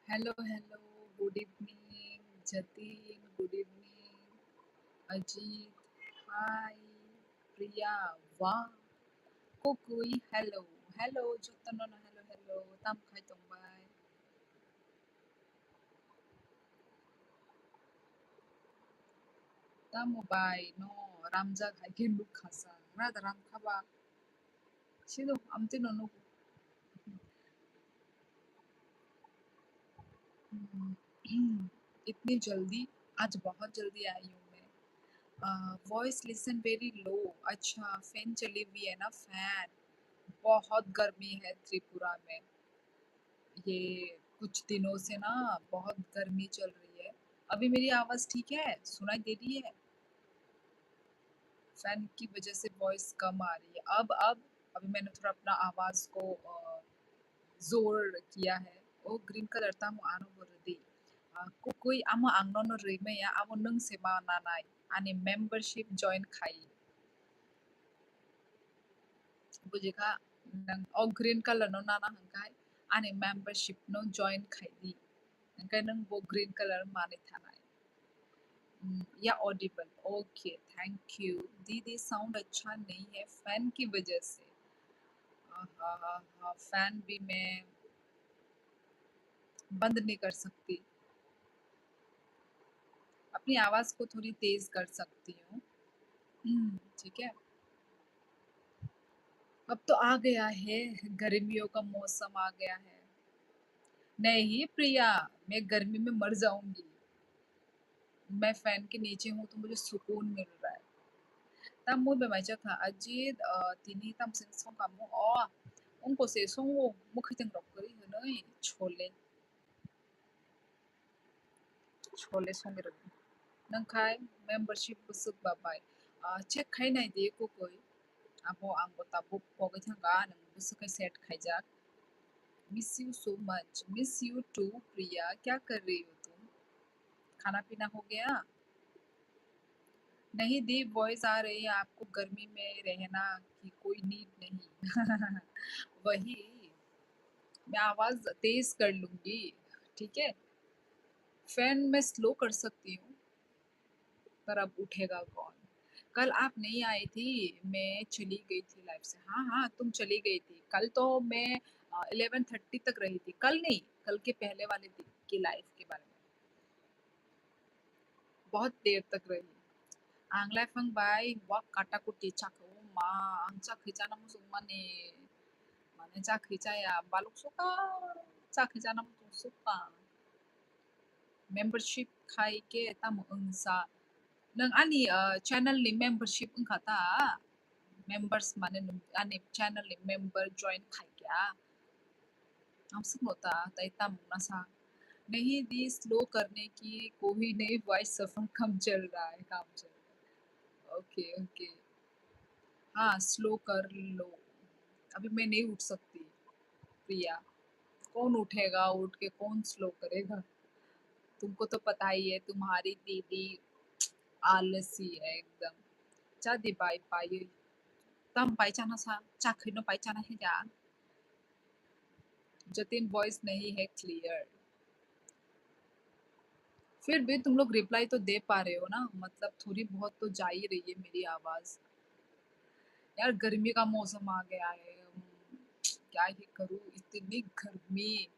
Hello hello, good evening Jatin, good evening Ajit, hi Priya, वाह कुकुई, hello hello Jatan, hello hello तम खाई तंबाय तम बाय नो रामजा खाई के लुक खासा रात राम खाबा सिनो आमते नो नो इतनी जल्दी, आज बहुत जल्दी आई हूँ मैं। Voice listen very low. अच्छा, फैन चली हुई है ना, फैन। बहुत गर्मी है त्रिपुरा में। ये कुछ दिनों से ना बहुत गर्मी चल रही है। अभी मेरी आवाज ठीक है, सुनाई दे रही है? फैन की वजह से वॉइस कम आ रही है। अब अभी मैंने थोड़ा अपना आवाज को जोर किया है। ओ green colour tamu ano borodi. Kukui amo ang nono rimaya amo nung sema nanay. Ani membership join khai. Bujika nang o green color no nana hangkai. Ani membership no join khai di. Hangkai nang bo green color mani thanai. या Audible, okay thank you. दीदी sound अच्छा नहीं है fan की वजह से। हाँ हाँ हाँ हाँ, फैन भी मैं बंद नहीं कर सकती। अपनी आवाज को थोड़ी तेज कर सकती हूँ। ठीक है। अब तो आ गया है, गर्मियों का मौसम आ गया है। नहीं प्रिया, मैं गर्मी में मर जाऊंगी। मैं फैन के नीचे हूँ तो मुझे सुकून मिल रहा है। तब मुझे बेमाइचा था अजीत तिनी तम सिंह सong kamu oh उनको से song वो मुख तिंग रख करी है नहीं छोले छोले song रख नंग खाए membership busuk babai check खाई नहीं दे को कोई abo ang bota book pogai thanga nang busuk kai set खाई miss you so much, miss you too Priya. क्या कर रही हो तुम? खाना पीना हो गया? नहीं दी, वॉइस आ रही है आपको गर्मी में रहना की कोई नीड नहीं। वही, मैं आवाज तेज कर लूंगी। ठीक है। फैन मैं स्लो कर सकती हूँ, पर अब उठेगा कौन? कल आप नहीं आई थी, मैं चली गई थी लाइफ से। हाँ हाँ, तुम चली गई थी कल तो। मैं 11:30 तक रही थी, कल नहीं, कल के पहले वाले दिन की लाइफ के बारे में बहुत देर तक रही। आंग्लाय फंबाय वक काटाकुटी चाको मा आं चाखै जाना मुसुक माने माने चाखै जाया बालुक सुका चाखै जाना मुसुक सुका membership khai ke tam unsa nang ani channel ni membership khata members mane ani channel ni member join khai kya हम सब होता तै तम नसा नहीं दी, स्लो करने की कोई नहीं, वॉइस सफर कम चल रहा है, काम चल रहा है। ओके ओके, हाँ स्लो कर लो। अभी मैं नहीं उठ सकती प्रिया। कौन उठेगा, उठ के कौन स्लो करेगा? तुमको तो पता ही है, तुम्हारी दीदी आलसी है एकदम। चा दी बाई पाई तम पाई चाना सा चाखी नो पाई चाना है क्या? जतिन वॉइस नहीं है क्लियर। फिर भी तुम लोग रिप्लाई तो दे पा रहे हो ना, मतलब थोड़ी बहुत तो जा ही रही है मेरी आवाज। यार गर्मी का मौसम आ गया है। क्या ही करूँ, इतनी गर्मी।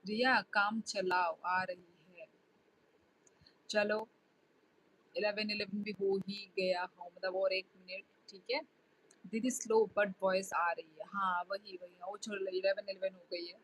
रिया काम चलाओ, आ रही है। चलो 11:11 भी हो ही गया हो, मतलब और 1 मिनट। ठीक है। दीदी स्लो बट वॉइस आ रही है। हाँ वही वही, वो छोड़ 11:11 हो गई है।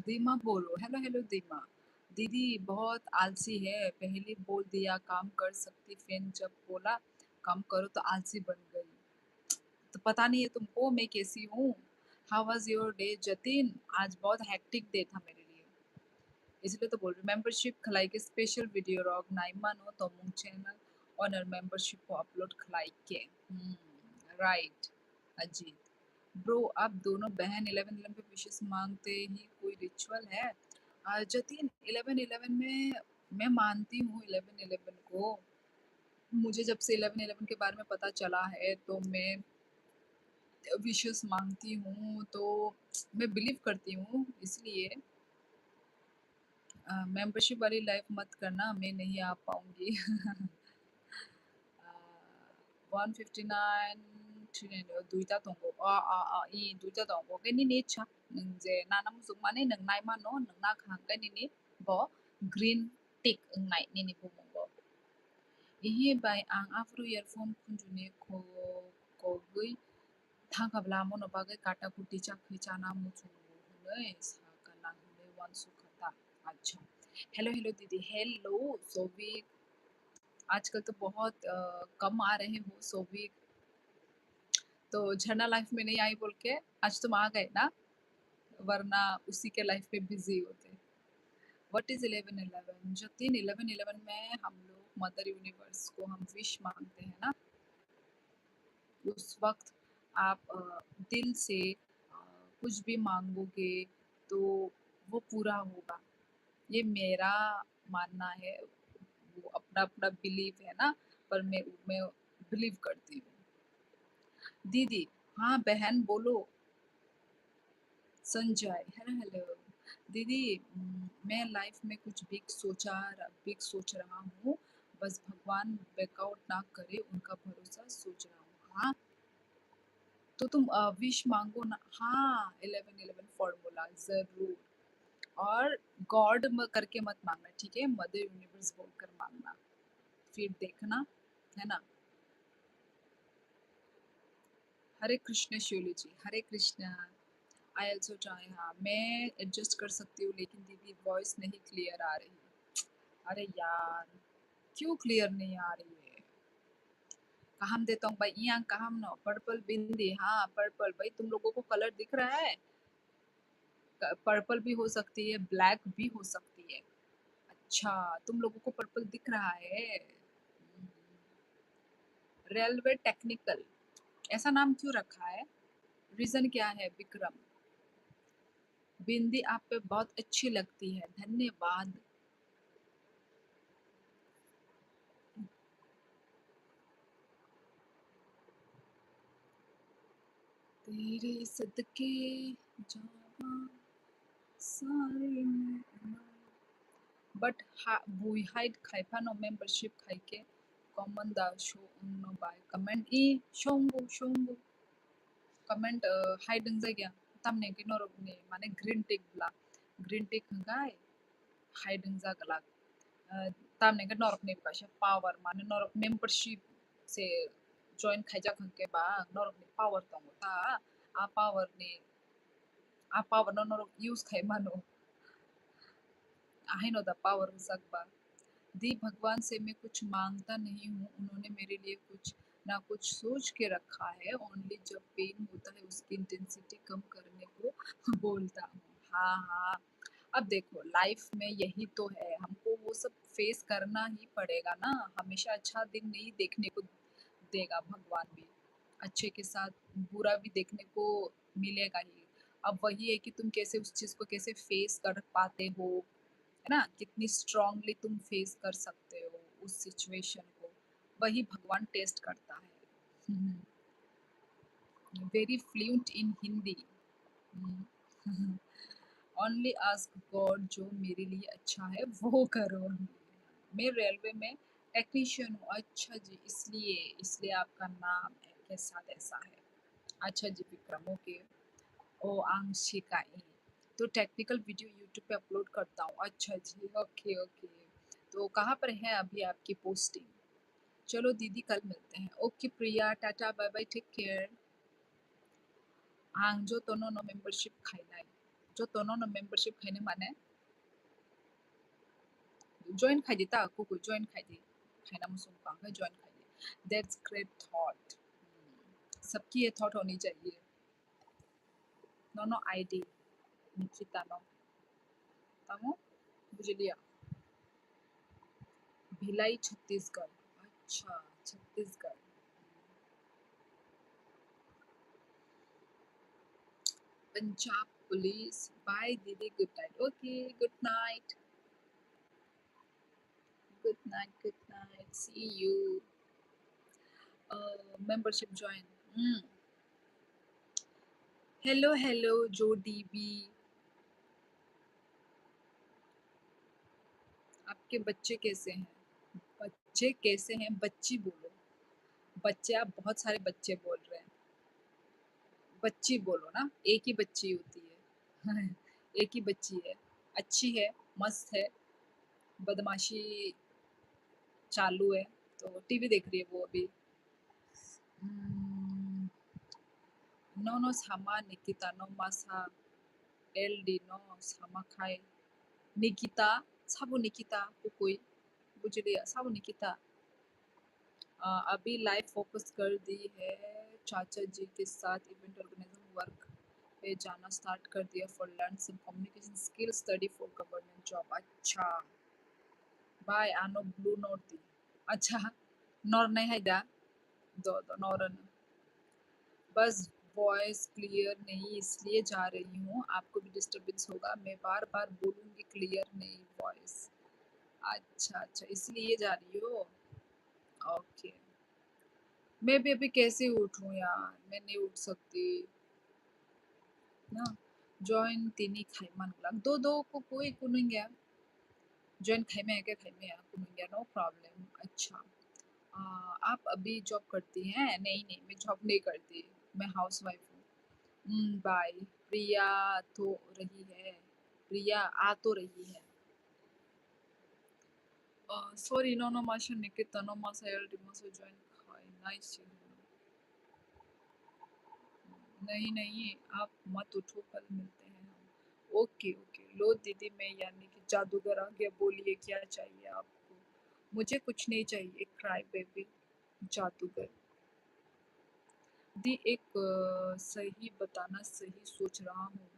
दीमा बोलो। हेलो हेलो दीमा। दीदी बहुत आलसी है, पहले बोल दिया काम कर सकती, फिर जब बोला काम करो तो आलसी बन गई। तो पता नहीं है तुमको मैं कैसी हूँ। How was your day Jatin? आज बहुत हेक्टिक डे था मेरे लिए, इसलिए तो बोल रही मेंबरशिप खलाई के स्पेशल वीडियो रॉग नाइमा नो तोमुंग चैनल ऑनर मेंबरशिप को अपलोड खलाई के। राइट अजीत। ब्रो आप दोनों बहन 11-11 पे विशेष मांगते ही कोई रिचुअल है? जतिन 11-11 में मैं मानती हूँ 11-11 को। मुझे जब से 11-11 के बारे में पता चला है तो मैं विशेष मांगती हूँ, तो मैं बिलीव करती हूँ, इसलिए मेंबरशिप वाली लाइफ मत करना, मैं नहीं आ पाऊंगी। 159 दुईटा दंगो 이 दुईटा दंगो कैनिनि 차 नोंजे नाना मुजुक माने नोंनाय मानो नोंना खांगानिनि bo green tick 응नाय निनि बुमुंगो इहि बाय आं आफ्रो इयारफोन खुंजुनि को गै थांगाब्ला मनो बागै काटा कुटी चाखै चाना मुचुंगो हनै सागाना हनै वानसु खाता। अच्छा हेलो हेलो दीदी। हेलो सोविक। आजकल तो बहुत कम आ रहे हो सोविक, तो झरना लाइफ में नहीं आई बोल के आज तुम आ गए ना, वरना उसी के लाइफ में बिजी होते। What is 11-11? जतिन 11-11 में हम लोग मदर यूनिवर्स को हम विश मांगते हैं ना, उस वक्त आप दिल से कुछ भी मांगोगे तो वो पूरा होगा, ये मेरा मानना है। वो अपना अपना बिलीव है ना, पर मैं बिलीव करती हूँ। दीदी हाँ बहन बोलो। संजय हेलो हेलो दीदी। मैं लाइफ में कुछ बिग सोच रहा हूँ, बस भगवान बैकआउट ना करे उनका भरोसा सोच रहा हूँ। हाँ तो तुम विश मांगो ना। हाँ 11-11 फॉर्मूला जरूर, और गॉड करके मत मांगना, ठीक है, मदर यूनिवर्स बोलकर मांगना, फिर देखना, है ना। Hare Krishna Shivali ji. Hare Krishna. I also try. हाँ मैं एडजस्ट कर सकती हूँ, लेकिन दीदी वॉइस नहीं क्लियर आ रही। अरे यार क्यों क्लियर नहीं आ रही है? कहम देता हूँ भाई, यहाँ कहम ना पर्पल बिंदी। हाँ पर्पल भाई, तुम लोगों को कलर दिख रहा है? पर्पल भी हो सकती है, ब्लैक भी हो सकती है। अच्छा तुम लोगों को पर्पल दिख रहा है। रेलवे टेक्निकल, ऐसा नाम क्यों रखा है? रीजन क्या है विक्रम? बिंदी आप पे बहुत अच्छी लगती है, धन्यवाद। तेरे सदके जावा सारे बट बुहाइड खाइफानो मेंबरशिप खाइके कॉमन दा शो उन्नो बाय कमेंट ई शोंगो कमेंट हाइड जायगा तामने के नरकनि माने ग्रीन टिक हंगाय हाइड जागला तामने के नरकनि बाशा पावर माने नरक मेंबरशिप से जॉइन खाइजा खंके बा नरकनि पावर दंग ता आ पावर no नरक यूज खाइ मानो आई नो द पावर सकबा दी भगवान से मैं कुछ मांगता नहीं हूँ, उन्होंने मेरे लिए कुछ ना कुछ सोच के रखा है, ओनली जब पेन होता है उसकी इंटेंसिटी कम करने को बोलता हूँ। हाँ हाँ अब देखो लाइफ में यही तो है, हमको वो सब फेस करना ही पड़ेगा ना, हमेशा अच्छा दिन नहीं देखने को देगा भगवान भी, अच्छे के साथ बुरा भी देखने को मिलेगा ही। अब वही है कि तुम कैसे उस चीज को कैसे फेस कर पाते हो, है ना, कितनी स्ट्रांगली तुम फेस कर सकते हो उस सिचुएशन को, वही भगवान टेस्ट करता है। Very fluent in Hindi. Only ask God, जो मेरे लिए अच्छा है वो करो। मैं रेलवे में टेक्नीशियन हूँ। अच्छा जी, इसलिए इसलिए आपका नाम के साथ ऐसा है। अच्छा जी विक्रम, ओके। ओ आंशिकाई, तो टेक्निकल वीडियो यूट्यूब पे अपलोड करता हूँ। अच्छा जी ओके ओके। तो कहाँ पर है अभी आपकी पोस्टिंग? चलो दीदी कल मिलते हैं। Okay Priya, ta-ta bye bye, take care. ang jo tono no membership khainai jo tono no membership khaine mane join khai ta ku ku join khai खाना मुसुम पांग है join khai that's great thought सबकी ये थॉट होनी चाहिए no no ID Nikita no तमो बुझ लिया भिलाई छत्तीसगढ़ अच्छा छत्तीसगढ़ पंजाब पुलिस बाय दीदी good night okay good night good night see you membership join hello जो डीबी आपके बच्चे कैसे हैं बच्चे कैसे हैं बच्ची बोलो बच्चे आप बहुत सारे बच्चे बोल रहे हैं बच्ची बोलो ना एक ही बच्ची होती है एक ही बच्ची है अच्छी है मस्त है बदमाशी चालू है तो टीवी देख रही है वो अभी नो नो सामा निकिता नो मासा एल डी नो सामा खाए निकिता साबु निकिता कोई बुझ लिया साबु निकिता अभी लाइव फोकस कर दी है चाचा जी के साथ इवेंट ऑर्गेनाइजर वर्क पे जाना स्टार्ट कर दिया for learn some communication skill study for government job अच्छा बाय आनो ब्लू नोट दी अच्छा नॉर नहीं है दा दो दो नॉरन बस वॉइस क्लियर नहीं इसलिए जा रही हूँ आपको भी डिस्टरबेंस होगा मैं बार बार बोलूँगी क्लियर नहीं वॉइस अच्छा अच्छा इसलिए जा रही हो ओके मैं भी अभी कैसे उठूँ यार मैं नहीं उठ सकती ना जॉइन तिनी खाइमान लग दो दो को कोई कुनुंग्या जॉइन खाइमे है क्या खाइमे है कुनुंग्या नो प्रॉब्लम अच्छा आप अभी जॉब करती हैं नहीं नहीं मैं जॉब नहीं करती मैं हाउस वाइफ हूँ बाय प्रिया तो रही है प्रिया आ तो रही है सॉरी नो नो माशा निकिता नो मासा एल डी मासा जॉइन खाई नाइस नहीं नहीं आप मत उठो कल मिलते हैं हम ओके ओके लो दीदी मैं यानी कि जादूगर आ गया बोलिए क्या चाहिए आपको मुझे कुछ नहीं चाहिए क्राई बेबी जादूगर दी एक सही बताना सही सोच रहा हूँ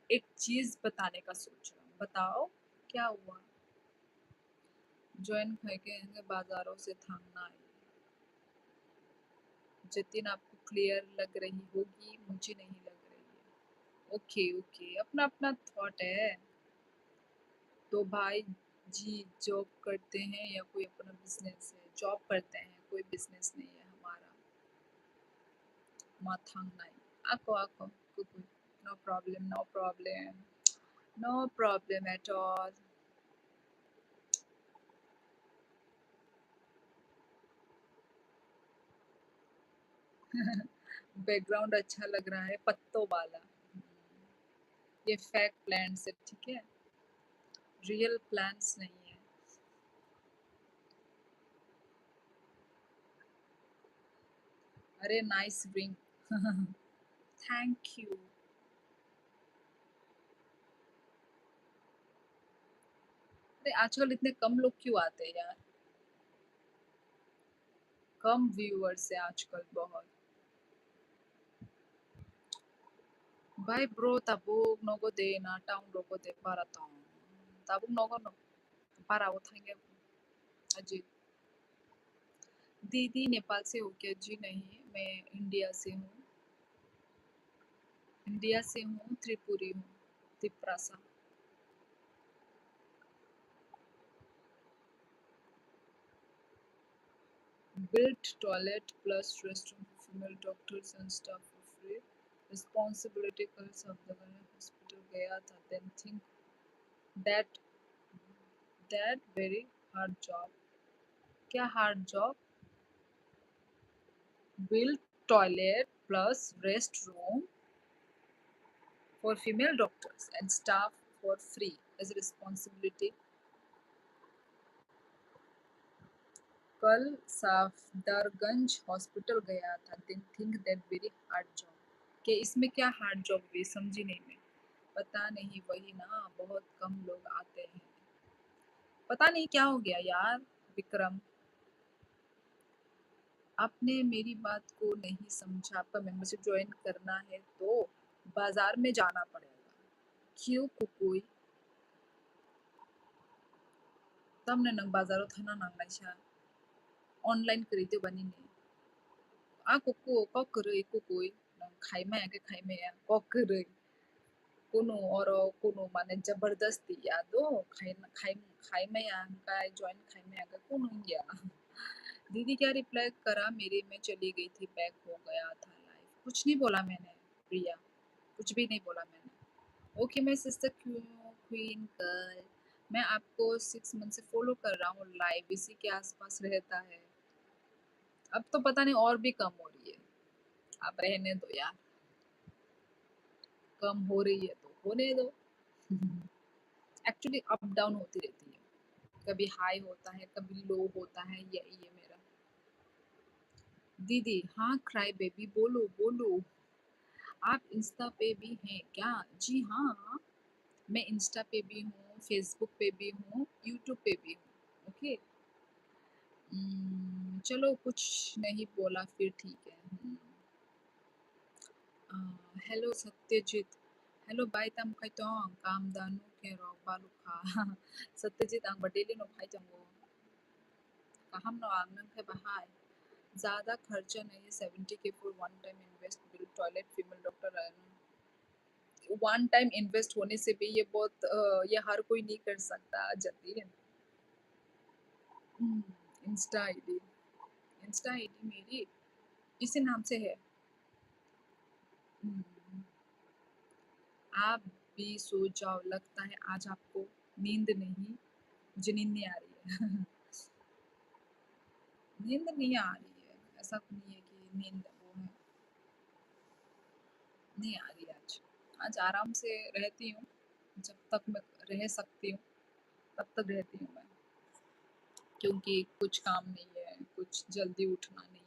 एक चीज बताने का सोच रहा हूँ बताओ क्या हुआ ज्वाइन फेंकेंगे बाजारों से थामना है जतिन आपको क्लियर लग रही होगी मुझे नहीं लग रही है ओके ओके अपना अपना थॉट है तो भाई जी जॉब करते हैं या कोई अपना बिजनेस है जॉब करते हैं कोई बिजनेस नहीं है हमारा माथांग नहीं आको आको कुकु no problem no problem no problem at all background अच्छा लग रहा है पत्तों वाला ये फेक प्लांट्स है ठीक है रियल प्लांट्स नहीं है अरे नाइस रिंग थैंक यू अरे आजकल इतने कम लोग क्यों आते हैं यार कम व्यूअर्स है आजकल बहुत भाई bro tabuk nogo de na town logo de para town tabuk nogo no para उठाएंगे अजी दीदी नेपाल से हो क्या जी नहीं मैं इंडिया से हूँ त्रिपुरी हूँ Tiprasa built toilet plus restroom for female doctors and staff for free responsibility कल सब जगह हॉस्पिटल गया था then think that very hard job क्या hard job built toilet plus restroom for female doctors and staff for free as a responsibility कल Safdarjung hospital गया था then think that very hard job कि इसमें क्या हार्ड जॉब हुई, समझी नहीं मैं। पता नहीं, वही ना, बहुत कम लोग आते हैं। पता नहीं क्या हो गया यार विक्रम, आपने मेरी बात को नहीं समझा। आपका मेंबरशिप ज्वाइन करना है तो बाजार में जाना पड़ेगा। क्यों कुकुई? तमने नंग बाजारो थाना नांगनायसा ऑनलाइन खरीदो बनी ने आ कुकु को करे कुकुई नंग खाइमा के खाइमा को करे कुनो और कुनो माने जबरदस्ती यादो खाइ खाइ खाइमा या का ज्वाइन खाइमा का कुनो या दीदी क्या रिप्लाई करा मेरे में चली गई थी, बैक हो गया था लाइफ। कुछ नहीं बोला मैंने प्रिया, कुछ भी नहीं बोला मैंने। ओके मैं सिस्टर क्वीन गर्ल, मैं आपको 6 मंथ से फॉलो कर रहा हूँ, लाइव इसी के आसपास रहता है। अब तो पता नहीं और भी कम हो रही है, आप रहने दो यार, कम हो रही है तो होने दो। एक्चुअली अप डाउन होती रहती है, कभी हाई होता है कभी लो होता है, यही है मेरा। दीदी हाँ क्राई बेबी बोलो बोलो, आप इंस्टा पे भी हैं क्या? जी हाँ, मैं इंस्टा पे भी हूँ, फेसबुक पे भी हूँ, यूट्यूब पे भी हूँ। ओके। चलो कुछ नहीं बोला फिर ठीक है। हेलो सत्यजीत, हेलो बाय तम खाइतों काम दानु के रो बालू खा सत्यजीत आंग बडेली नो भाई जंगो कहम नो आंग नंग के बहाय ज़्यादा खर्चा नहीं, 70K for one time invest, bill toilet female doctor. One time invest होने से भी ये बहुत ये हर कोई नहीं कर सकता जल्दी। इंस्टा आईडी, इंस्टा आईडी मेरी इसी नाम से है। हम्म, आप भी सो जाओ, लगता है आज आपको नींद नहीं, मुझे नींद नहीं आ रही है। नींद नहीं आ रही है, ऐसा तो नहीं है कि नींद वो है, नहीं आ रही आज। आज आराम से रहती हूँ, जब तक मैं रह सकती हूँ तब तक रहती हूँ मैं, क्योंकि कुछ काम नहीं है, कुछ जल्दी उठना नहीं है।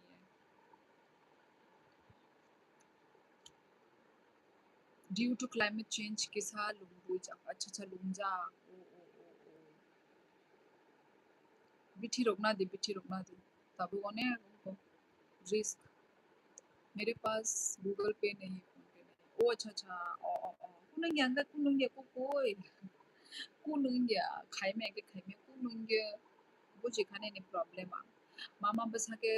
ड्यू टू क्लाइमेट चेंज किसा लुंगुजा, अच्छा अच्छा लुंजा, ओ बिठी रोकना दी, बिठी रोकना दी, तब वो ने रिस्क। मेरे पास गूगल पे नहीं, फोन पे नहीं। ओ अच्छा अच्छा, कुनंगिया अंगा कुनंगिया को कोई कुनंगिया खाई में कुनंगिया वो जेखाने ने प्रॉब्लम आ मामा बस हके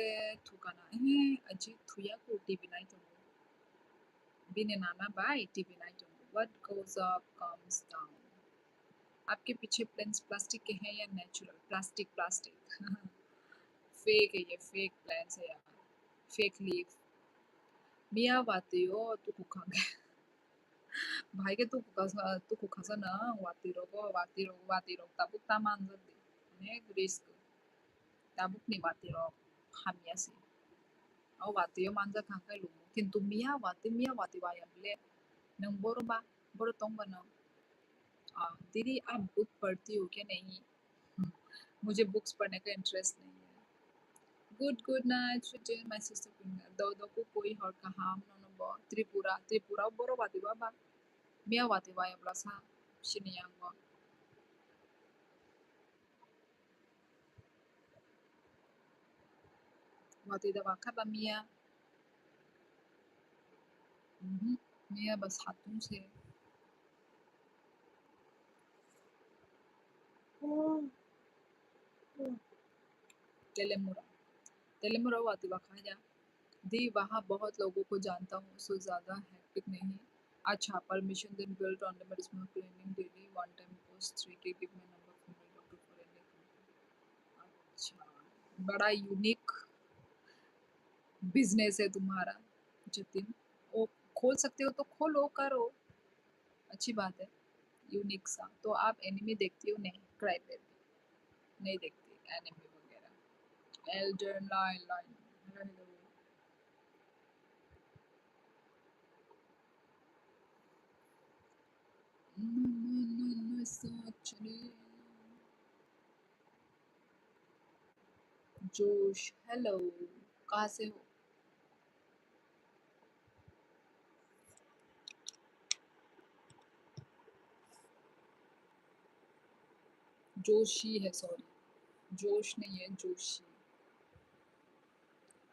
थुकाना है अजी थुया को टीवी नाइट तो बिने नाना बाय टीवी नाइट तो व्हाट गोes up comes down। आपके पीछे प्लेन्स प्लास्टिक के हैं या नेचुरल? प्लास्टिक प्लास्टिक फेक है ये, फेक प्लेन्स है यार, फेक लीफ। मिया वातियो तू कुखांगे भाई के तू कुखासा ना वातिरो tabuk taman zadi ne risk tabuk ni watiro hamiasi au watiyo manza kangkai lumu kintu मिया वाती वाया बले नंग बोरो बा बोरो तोंग बना। दीदी आप बुक पढ़ती हो क्या? नहीं, मुझे बुक्स पढ़ने का इंटरेस्ट नहीं है। Good night sweet my sister दो दो को कोई हर कहा नो नो बो त्रिपुरा त्रिपुरा बोरो वाती बाबा मिया वाती वाया ब्लासा शिनियांगो वाती दवा खबा मिया। मिया बस हाथों से तेलेमुरा तेलेमुरा वाती वाखा जा दी, वहाँ बहुत लोगों को जानता हूँ, सो ज़्यादा हेक्टिक नहीं। अच्छा, permission then built on the small cleaning daily one time post 3K give my number female doctor for any. अच्छा, बड़ा यूनिक बिजनेस है तुम्हारा जतिन। ओ खोल सकते हो तो खोलो करो, अच्छी बात है, यूनिक सा। तो आप एनिमे देखती हो? नहीं, क्राई बेबी नहीं देखती एनिमे वगैरह। Elder line line hello hello जोश हेलो, कहाँ से हो? जोशी है, सॉरी, जोश नहीं है, जोशी।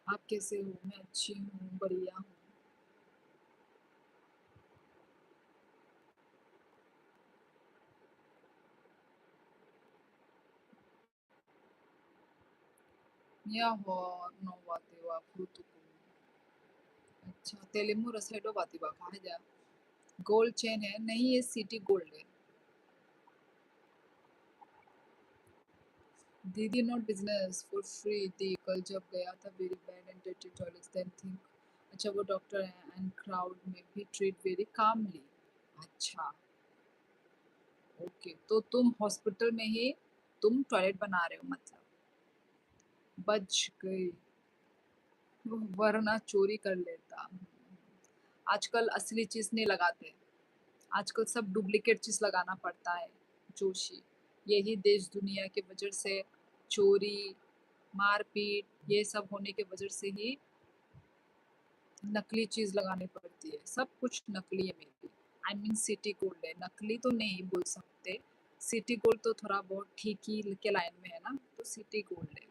आप कैसे हो? मैं अच्छी हूँ, बढ़िया हूँ। नो वाते वा फ्रूतुकू। अच्छा, तेलेमू रसाइडो वाती बा कहा जा। गोल्ड चेन है? नहीं, ये सिटी गोल्ड है। दीदी नॉट बिजनेस फॉर फ्री दी, कल जब गया था very bad and dirty toilets then think. अच्छा, वो डॉक्टर है एंड क्राउड में भी ट्रीट वेरी कामली। अच्छा, ओके, तो तुम हॉस्पिटल में ही तुम टॉयलेट बना रहे हो मतलब। बच गई, वरना चोरी कर लेता। आजकल असली चीज नहीं लगाते, आजकल सब डुप्लीकेट चीज लगाना पड़ता है। जोशी, यही देश दुनिया की वजह से चोरी, मारपीट ये सब होने की वजह से ही नकली चीज लगानी पड़ती है। सब कुछ नकली है मेरी। आई मीन सिटी गोल्ड है, नकली तो नहीं बोल सकते। सिटी गोल्ड तो थोड़ा बहुत ठीक ही के लाइन में है ना, तो सिटी गोल्ड है।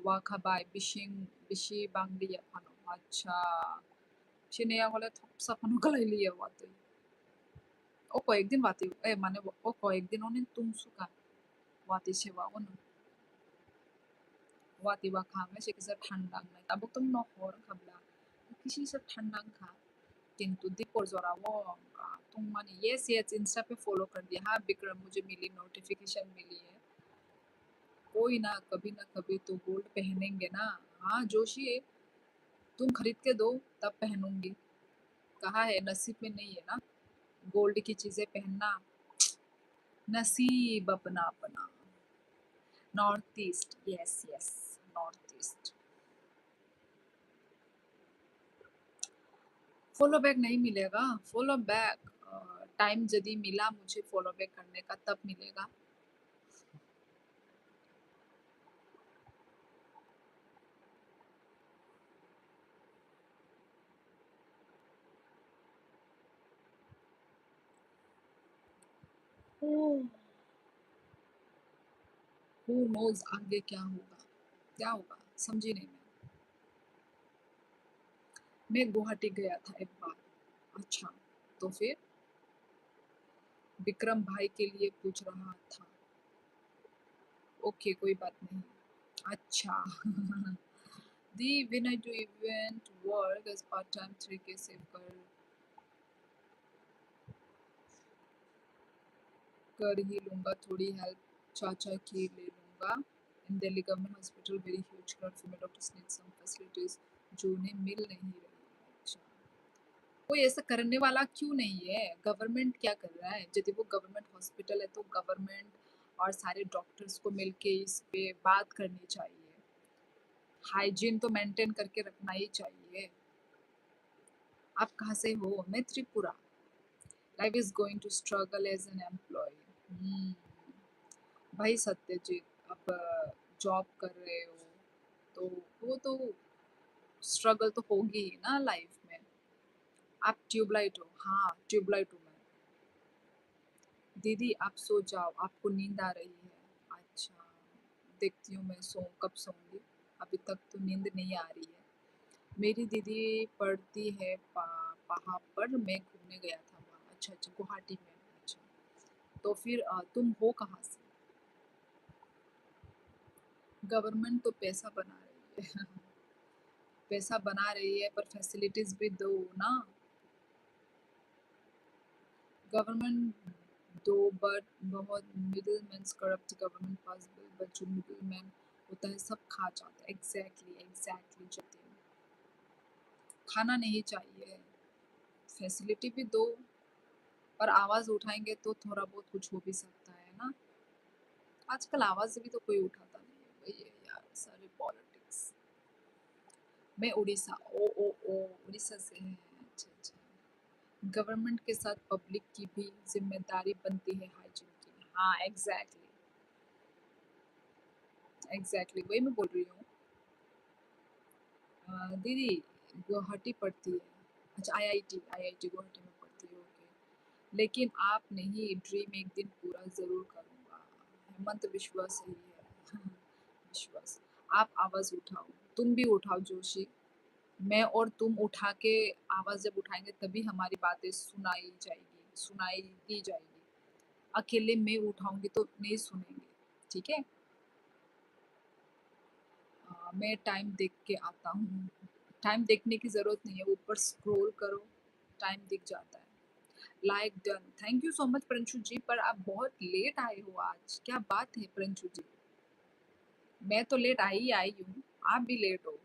वाखाबाई बिशिंग बिशी बांगली फानो। अच्छा, चिनिया वाले थप सपनो कलाई वाते। ओ कয়েকদিন वाते ए माने ओ कয়েকদিন ओने तुम सुका वाते सेवा ओन वाते वा खांगा से किसा ठंडा में तब तुम न होर खबला किसी से ठंडा खा। किंतु दीपोर जोरा वो तुम माने यस यस इंस्टा पे फॉलो कर दिया। हाँ विक्रम, मुझे मिली नोटिफिकेशन मिली है। कोई ना कभी तो गोल्ड पहनेंगे ना। हाँ जोशी, तुम खरीद के दो तब पहनूंगी। कहा है नसीब में नहीं है ना गोल्ड की चीजें पहनना। नसीब अपना अपना। North east, yes yes, north east. Follow back नहीं मिलेगा, फॉलो बैक टाइम यदि मिला मुझे फॉलो बैक करने का तब मिलेगा। हु नोज आगे क्या होगा, क्या होगा समझी नहीं मैं गुवाहाटी गया था एक बार। अच्छा, तो फिर विक्रम भाई के लिए पूछ रहा था। ओके, कोई बात नहीं। अच्छा दी when I do event work as part time 3K save कर ही लूंगा, थोड़ी हेल्प चाचा की ले लूंगा। In Delhi government hospital very huge crowd female doctors need some facilities जो उन्हें मिल नहीं रही। अच्छा, कोई ऐसा करने वाला क्यों नहीं है? गवर्नमेंट क्या कर रहा है? यदि वो गवर्नमेंट हॉस्पिटल है तो गवर्नमेंट और सारे डॉक्टर्स को मिलके इस पे बात करनी चाहिए। हाइजीन तो मेंटेन करके रखना ही चाहिए। आप कहाँ से हो? मैं Tripura. Life is going to struggle as an employ. भाई सत्यजीत, आप जॉब कर रहे हो तो वो तो स्ट्रगल तो होगी ही ना लाइफ में। आप ट्यूबलाइट हो? हाँ ट्यूबलाइट हूँ मैं। दीदी आप सो जाओ, आपको नींद आ रही है। अच्छा, देखती हूँ मैं कब सोऊंगी। अभी तक तो नींद नहीं आ रही है। मेरी दीदी पढ़ती है पहाड़ पर, मैं घूमने गया था वहाँ। अच्छा अच्छा, गुवाहाटी में। अच्छा, तो फिर तुम हो कहाँ से? गवर्नमेंट तो पैसा बना रही है पैसा बना रही है पर फैसिलिटीज भी दो ना। गवर्नमेंट दो बट बहुत middle man corrupt government pass bill but जो मिडिल मैन होता है सब खा जाता है। एग्जैक्टली एग्जैक्टली जतिन, खाना नहीं चाहिए, फैसिलिटी भी दो। और आवाज उठाएंगे तो थोड़ा बहुत कुछ हो भी सकता है ना। आजकल आवाज भी तो कोई उठाता नहीं है भाई, ये यार सारे पॉलिटिक्स। मैं उड़ीसा, ओ ओ ओ, उड़ीसा से है। अच्छा अच्छा, गवर्नमेंट के साथ पब्लिक की भी जिम्मेदारी बनती है हाइजीन की। हाँ एग्जैक्टली एग्जैक्टली, वही मैं बोल रही हूँ। दीदी गुवाहाटी पढ़ती है। अच्छा, आईआईटी गुवाहाटी में पढ़ती है, ओके। लेकिन आप नहीं, ड्रीम एक दिन पूरा ज़रूर करूँगा। हेमंत विश्वा सही है। विश्वास। आप आवाज़ उठाओ, तुम भी उठाओ जोशी। मैं और तुम उठा के आवाज़ जब उठाएँगे तभी हमारी बातें सुनाई दी जाएगी। अकेले मैं उठाऊँगी तो नहीं सुनेंगे, ठीक है? मैं टाइम देख के आता हूँ। टाइम देखने की ज़रूरत नहीं है, ऊपर स्क्रॉल करो, टाइम दिख जाता है। Like done. Thank you so much Prinshu ji, पर आप बहुत लेट आए हो आज। क्या बात है प्रिंशु जी? मैं तो लेट आई हूँ, आप भी लेट हो।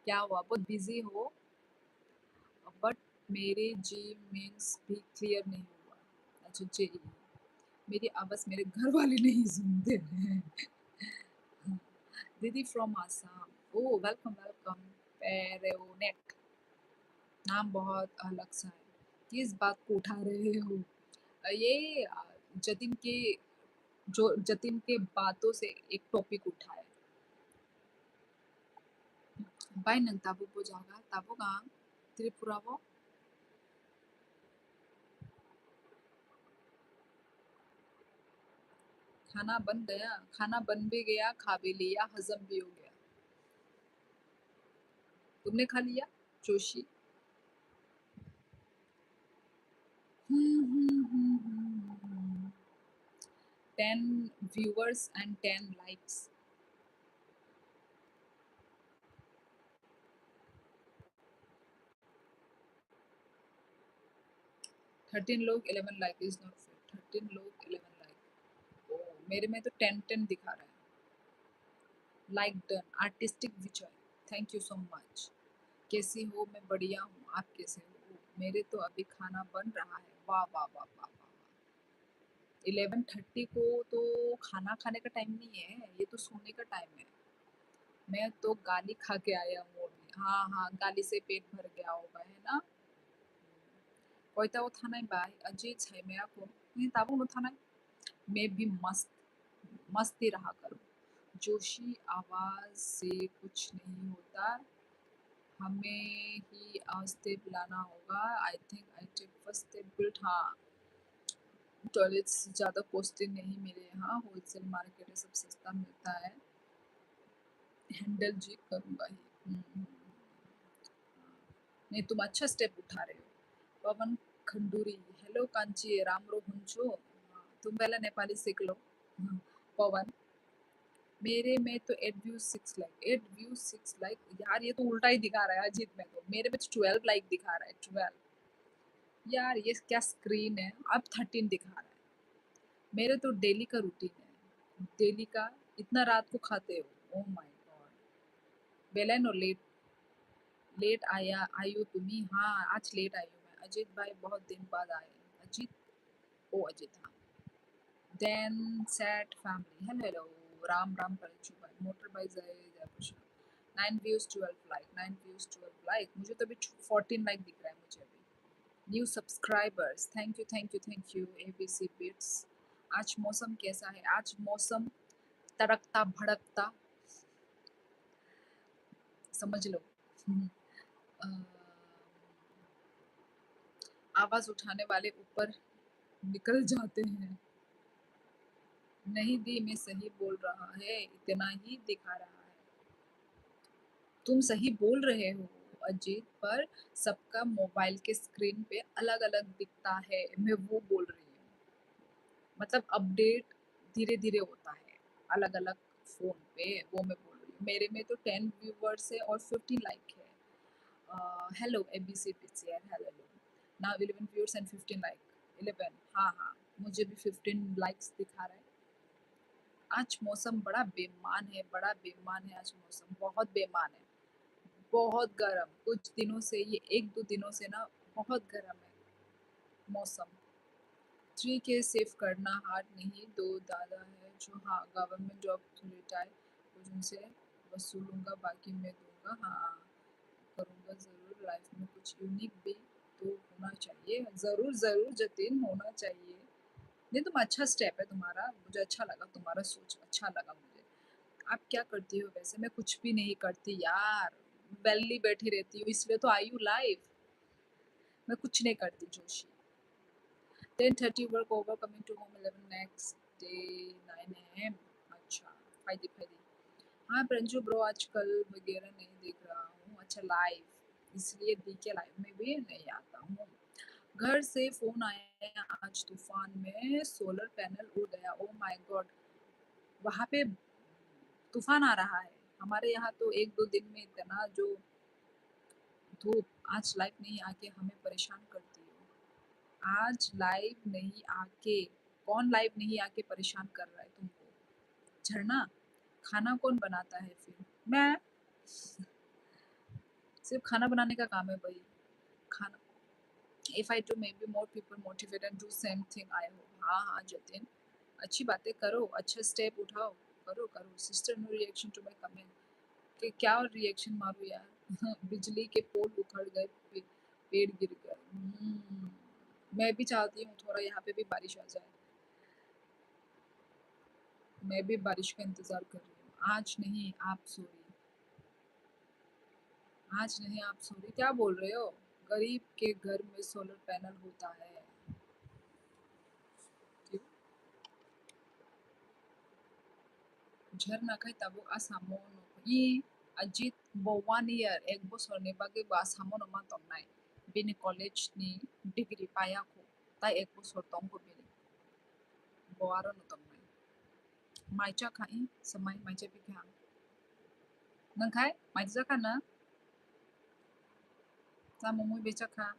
क्या हुआ? बहुत बिज़ी हो? बट मेरे जी मीन्स भी क्लियर नहीं हुआ। अच्छा जी, मेरी आवाज़ मेरे घर वाले नहीं सुनते हैं। दीदी from Assam. Oh welcome welcome. पेरोनेट, नाम बहुत अलग सा है। किस बात को उठा रहे हो? ये जतिन के जतिन के बातों से एक टॉपिक उठा है। बाय नंग ताबू बो जागा ताबू गांग त्रिपुरा वो। खाना बन गया, खाना बन भी गया, खा भी लिया, हजम भी हो गया। तुमने खा लिया जोशी? 10 viewers and 10 likes. 13 लोग 11 लाइक इज नॉट फेयर। 13 लोग 11 लाइक। ओ मेरे में तो 10 दिखा रहा है। Like done. Artistic Vijay, thank you so much. कैसी हो? मैं बढ़िया हूँ, आप कैसे हो? मेरे तो अभी खाना बन रहा है। वाह वाह वाह वाह वाह। 11:30 को तो खाना खाने का टाइम नहीं है, ये तो सोने का टाइम है। मैं तो गाली खा के आया हूँ अभी। हाँ हाँ, गाली से पेट भर गया होगा, है ना? कोई तो वो थाना बाय अजीत है मैं आपको नहीं ताबू नो थाना। मैं भी मस्ती रहा करूँ। जोशी आवाज से कुछ नहीं होता, हमें ही स्टेप लाना होगा। I think I take first step built. हाँ, टॉयलेट्स ज़्यादा कॉस्टली नहीं मेरे यहाँ, होलसेल मार्केट है, सब सस्ता मिलता है। हैंडल जी करूँगा ही। नहीं, तुम अच्छा स्टेप उठा रहे हो। पवन खंडूरी, हेलो कांची रामरो हुंचो। तुम पहले नेपाली सीख लो। पवन, मेरे में तो 8 व्यूज 6 लाइक, 8 व्यूज 6 लाइक। यार ये तो उल्टा ही दिखा रहा है अजीत में तो। मेरे में तो 12 लाइक दिखा रहा है, 12। यार ये क्या स्क्रीन है? अब 13 दिखा रहा है। मेरे तो डेली का रूटीन है, डेली का। इतना रात को खाते हो? Oh my God. बेलन और लेट, लेट आया आई हो तुम्ही? हाँ आज लेट आई हूँ मैं। अजीत भाई बहुत दिन बाद आए। अजीत, ओ अजीत हाँ। Then sad family, hello hello. Ram Ram परिचू भाई, मोटर भाई जय जय। 9 व्यूज 12 लाइक, 9 व्यूज 12 लाइक। मुझे तो अभी 14 लाइक दिख रहा है मुझे अभी। New subscribers, thank you thank you thank you. ABC bits. आज मौसम कैसा है? आज मौसम तड़कता भड़कता, समझ लो। अ, आवाज उठाने वाले ऊपर निकल जाते हैं। नहीं दी, मैं सही बोल रहा है, इतना ही दिखा रहा है। तुम सही बोल रहे हो अजीत, पर सबका मोबाइल के स्क्रीन पे अलग अलग दिखता है, मैं वो बोल रही हूँ। मतलब अपडेट धीरे धीरे होता है अलग अलग फोन पे, वो मैं बोल रही हूँ। मेरे में तो 10 व्यूवर्स है और 50 लाइक है। हेलो एबीसी पिक्सियर, hello. Now 11 viewers and 15 like. 11, हाँ हाँ, मुझे भी 15 लाइक्स दिखा रहा है। आज मौसम बड़ा बेईमान है, बड़ा बेईमान है आज मौसम, बहुत बेईमान है। बहुत गर्म, कुछ दिनों से, ये 1-2 दिनों से ना बहुत गर्म है मौसम। 3K सेव करना हार्ड नहीं, 2 दादा है जो हाँ गवर्नमेंट जॉब रिटायर, कुछ उनसे वसूलूंगा, बाकी मैं दूंगा। हाँ करूंगा ज़रूर। लाइफ में कुछ यूनिक भी तो होना चाहिए। ज़रूर ज़रूर जतिन, होना चाहिए। नहीं, तुम अच्छा स्टेप है तुम्हारा, मुझे अच्छा लगा, तुम्हारा सोच अच्छा लगा मुझे। आप क्या करती हो वैसे? मैं कुछ भी नहीं करती यार, वेली बैठी रहती हूँ, इसलिए तो आई हूँ लाइव। मैं कुछ नहीं करती Joshi. 10:30 work over, coming to home 11 next day 9 AM। अच्छा, फायदे फायदे। हाँ प्रंजू ब्रो, आजकल वगैरह नहीं देख रहा हूँ। अच्छा लाइव, इसलिए डीके लाइव में भी नहीं आता हूँ। घर से फोन आया आज, तूफान में सोलर पैनल उड़ गया। ओ माय गॉड, वहाँ पे तूफान आ रहा है। हमारे यहाँ तो एक दो दिन में इतना जो धूप। आज लाइव नहीं आके हमें परेशान करती हो। आज लाइव नहीं आके, कौन लाइव नहीं आके परेशान कर रहा है तुमको? झरना, खाना कौन बनाता है फिर? मैं। सिर्फ खाना बनाने का काम है भाई, खाना। If I do may be more people motivate and do same thing I hope. हाँ हाँ जतिन, अच्छी बातें करो, अच्छा स्टेप उठाओ, करो करो। Sister no reaction to my comment. कि क्या रिएक्शन मारूं यार? बिजली के पोल उखड़ गए, पेड़ गिर गए। मैं भी चाहती हूँ थोड़ा यहाँ पे भी बारिश आ जाए। मैं भी बारिश का इंतजार कर रही हूँ। आज नहीं आप सॉरी, आज नहीं आप सॉरी क्या बोल रहे हो? गरीब के घर में सोलर पैनल होता है क्यों? झरना खाई ताबो आसामोन इ अजित ब 1 year 1 बोसोरनि बागै बा आसामोन मा तंनाय बेनि कलेजनि डिग्री पायाखौ ता 1 बोसोर तंगो बेनि बआरो न तंनाय माइचा खाई समाय माइचा बिखां नंखाय माइचा खाना जामुमुय बेचा खा।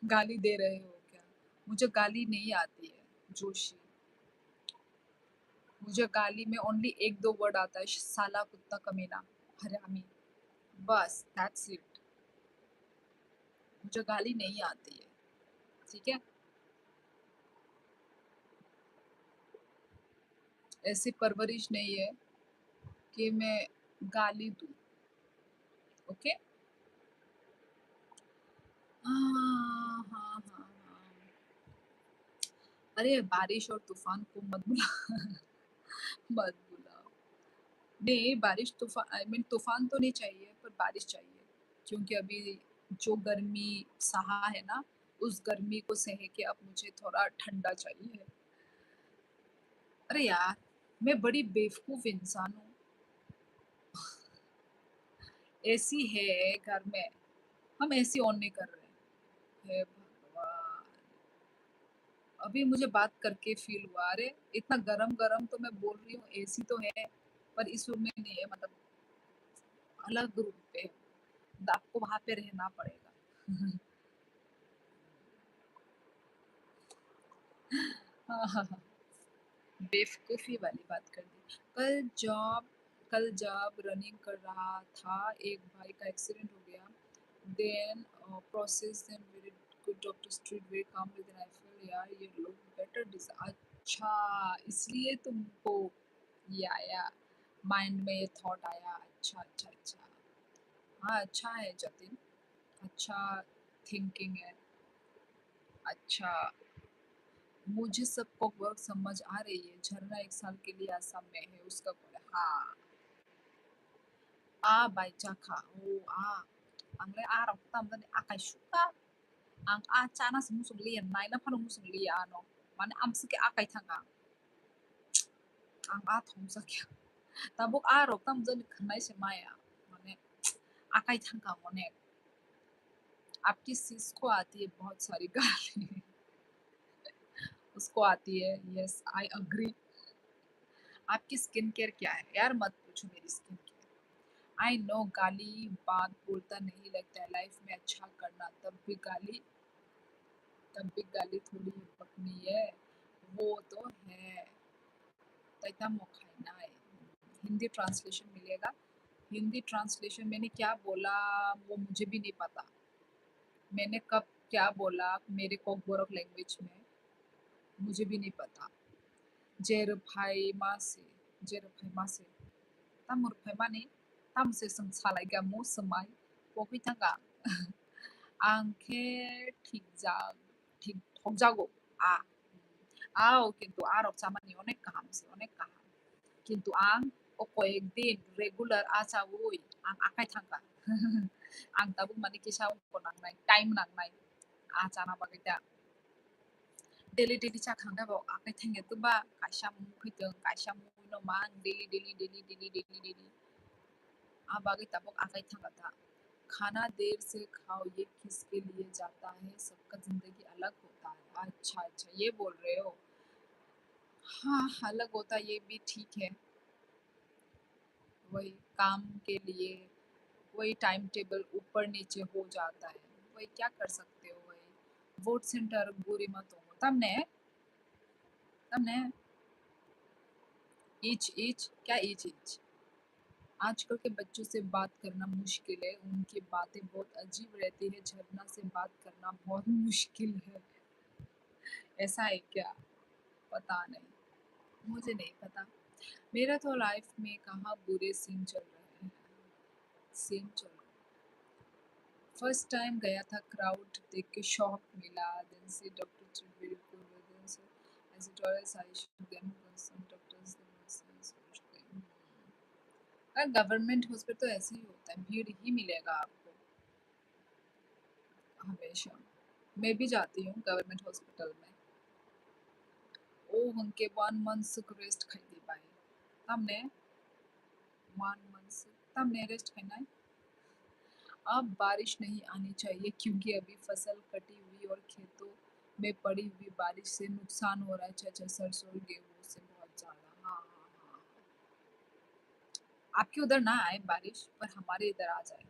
गाली दे रहे हो क्या? मुझे गाली नहीं आती है जोशी। मुझे गाली में ओनली एक दो वर्ड आता है, साला, कुत्ता, कमीना, हरामी, बस दैट्स इट। मुझे गाली नहीं आती है, ठीक है? ऐसी परवरिश नहीं है कि मैं गाली दूं। ओके। हाँ हाँ हाँ हाँ। अरे बारिश और तूफान को मत बुला। मत बुलाओ। नहीं, बारिश तूफान, आई मीन तूफान तो नहीं चाहिए पर बारिश चाहिए, क्योंकि अभी जो गर्मी सहा है ना, उस गर्मी को सह के अब मुझे थोड़ा ठंडा चाहिए। अरे यार, मैं बड़ी बेवकूफ इंसान हूँ। एसी है घर में, हम एसी ऑन नहीं कर रहे। हे भगवान, अभी मुझे बात करके फील हुआ, अरे इतना गरम गरम तो मैं बोल रही हूँ, एसी तो है पर इस रूम में नहीं है, मतलब अलग रूम पे। आपको वहां पे रहना पड़ेगा। हाँ हाँ हाँ, बेवकूफ़ी वाली बात कर दी। कल जब रनिंग कर रहा था, एक भाई का एक्सीडेंट हो गया। Then process then very good doctors treat very calm with an I feel यार ये लुक बेटर डिस। अच्छा, इसलिए तुमको ये आया, माइंड में ये थॉट आया। अच्छा अच्छा अच्छा। हाँ अच्छा है जतिन, अच्छा थिंकिंग है। अच्छा, मुझे सबको वर्क समझ आ रही है। झरना 1 साल के लिए असम में है, उसका बोला हाँ। बाइचाखा ओ आंलाय आराव तामदानि आखाइ सुखा आं चाना मुसुं लिया नायना फानो मुसुं लिया no माने आमसुके आखाइ थांगा आं थंसाखिया tabuk arok tamjani खनाय से माया माने आखाइ थांगा मने आपकी सिस को आती है बहुत सारी गाली। उसको आती है, यस आई अग्री। आपकी स्किन केयर क्या है यार? मत पूछो मेरी स्किन केयर। आई नो गाली बात बोलता नहीं लगता है लाइफ में अच्छा करना, तब भी गाली थोड़ी पकनी है। वो तो है। तैता मोखाइना है। हिंदी ट्रांसलेशन मिलेगा। हिंदी ट्रांसलेशन मैंने क्या बोला वो मुझे भी नहीं पता। मैंने कब क्या बोला मेरे कोकबोरक लैंग्वेज में, मुझे भी नहीं पता। जेरफाई मासे, जेरफाई मासे, तामुरफाई माने तामसे सों सालायगा मु सोमाय पखै थांगा। आंखें ठीक ठोक जागो কিন্তু আর অবচামানি অনেক কাহামছে অনেক কাহাম কিন্তু আं কয়েকদিন রেগুলার আচাউই आं आखाइ थांगा आं दाबो माने गेसाव नांनाय टाइम नांनाय आचाना बागैदा डेली डेली जाखांदाबो आखाइ थांगेतोबा काइसा फैदों काइसा मुनो मा डेली आ बागै तबक आखाइ थांगाता खाना देर से खाओ ये किसके लिए जाता है सबका जिंदगी अलग होता है अच्छा अच्छा ये बोल रहे हो हाँ अलग होता ये भी ठीक है वही काम के लिए वही टाइम टेबल ऊपर नीचे हो जाता है वही क्या कर सकते हो वही वोट सेंटर बुरी मत हो तमने तमने ईच क्या ईच आजकल के बच्चों से बात करना मुश्किल है उनकी बातें बहुत अजीब रहती है झरना से बात करना बहुत मुश्किल है ऐसा है क्या पता नहीं मुझे नहीं पता मेरा तो लाइफ में कहाँ बुरे सीन चल रहे हैं सीन चल रहे फर्स्ट टाइम गया था क्राउड देख के शॉक मिला देन से डॉक्टर बिल्कुल देन से ऐसे toilet I should then some doctors अगर गवर्नमेंट हॉस्पिटल तो ऐसे ही होता है भीड़ ही मिलेगा आपको हमेशा मैं भी जाती हूँ गवर्नमेंट हॉस्पिटल में ओ उनके 1 मंथ रेस्ट खाई बाई तमने 1 मंथ तमने रेस्ट खाना है अब बारिश नहीं आनी चाहिए क्योंकि अभी फसल कटी हुई और खेतों में पड़ी हुई बारिश से नुकसान हो रहा है अच्छा सरसों और गेहूं से बहुत ज़्यादा हाँ आपके उधर ना आए बारिश पर हमारे इधर आ जाए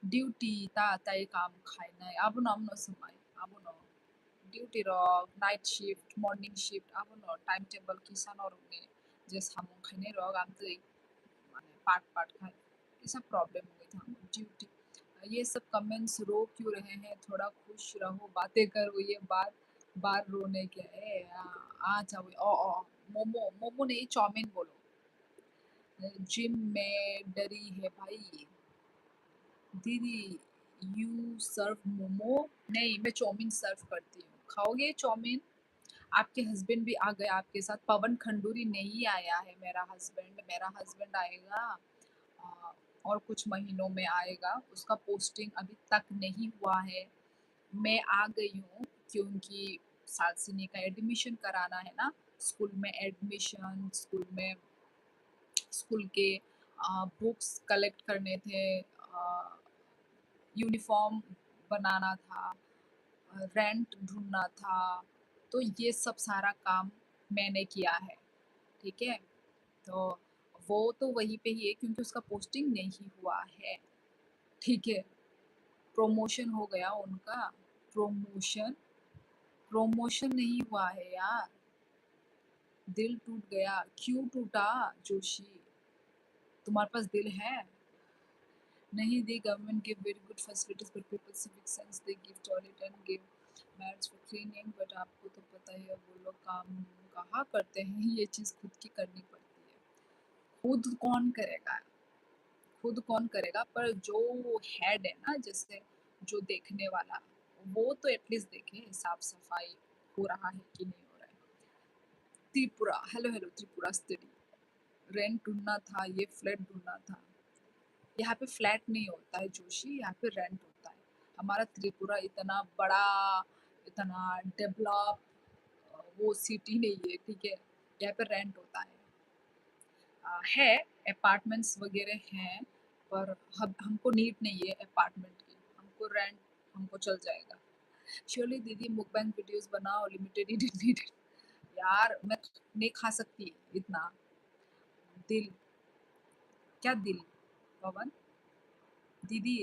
ड्यूटी ताई काम खाना है अब ना समय अब न duty rock night shift morning shift अब न टाइम टेबल किसान और उन्हें जैसे हम खाने रॉक आम तो माने पार्ट खाए ये सब प्रॉब्लम हो गई था हमको ड्यूटी ये सब कमेंट्स रो क्यों रहे हैं थोड़ा खुश रहो बातें करो ये बात बार रोने के है अच्छा वही ओ मोमो मोमो नहीं चाउमीन बोलो जिम में डरी है भाई दीदी यू सर्व मोमो नहीं मैं चाउमीन सर्व करती हूँ खाओगे चाउमीन आपके हस्बैंड भी आ गए आपके साथ पवन खंडूरी नहीं आया है मेरा हस्बैंड आएगा अ, और कुछ महीनों में आएगा उसका पोस्टिंग अभी तक नहीं हुआ है मैं आ गई हूँ क्योंकि सालसिनी का एडमिशन कराना है ना स्कूल में एडमिशन स्कूल के बुक्स कलेक्ट करने थे यूनिफॉर्म बनाना था रेंट ढूंढना था तो ये सब सारा काम मैंने किया है ठीक है तो वो तो वहीं पे ही है क्योंकि उसका पोस्टिंग नहीं हुआ है ठीक है प्रमोशन हो गया उनका प्रमोशन प्रमोशन नहीं हुआ है यार दिल टूट गया क्यों टूटा जोशी तुम्हारे पास दिल है नहीं the government give very good facilities but people civic sense they give toilet and give mats for cleaning but आपको तो पता ही है वो लोग काम कहाँ करते हैं ये चीज़ खुद की करनी पड़ती है खुद कौन करेगा खुद कौन करेगा पर जो हेड है ना जैसे जो देखने वाला वो तो एटलीस्ट देखे साफ सफाई हो रहा है कि नहीं हो रहा है Tripura hello hello Tripura study rent ढूंढना था ये फ्लैट ढूंढना था यहाँ पे फ्लैट नहीं होता है जोशी यहाँ पे रेंट होता है हमारा त्रिपुरा इतना बड़ा इतना डेवलप वो सिटी नहीं है ठीक है यहाँ पे रेंट होता है अपार्टमेंट्स वगैरह हैं पर हमको नीड नहीं है अपार्टमेंट की हमको रेंट हमको चल जाएगा श्योरली दीदी मुकबैंग वीडियोस बनाओ लिमिटेड नीडेड यार मैं नहीं खा सकती इतना दिल क्या दिल पवन दीदी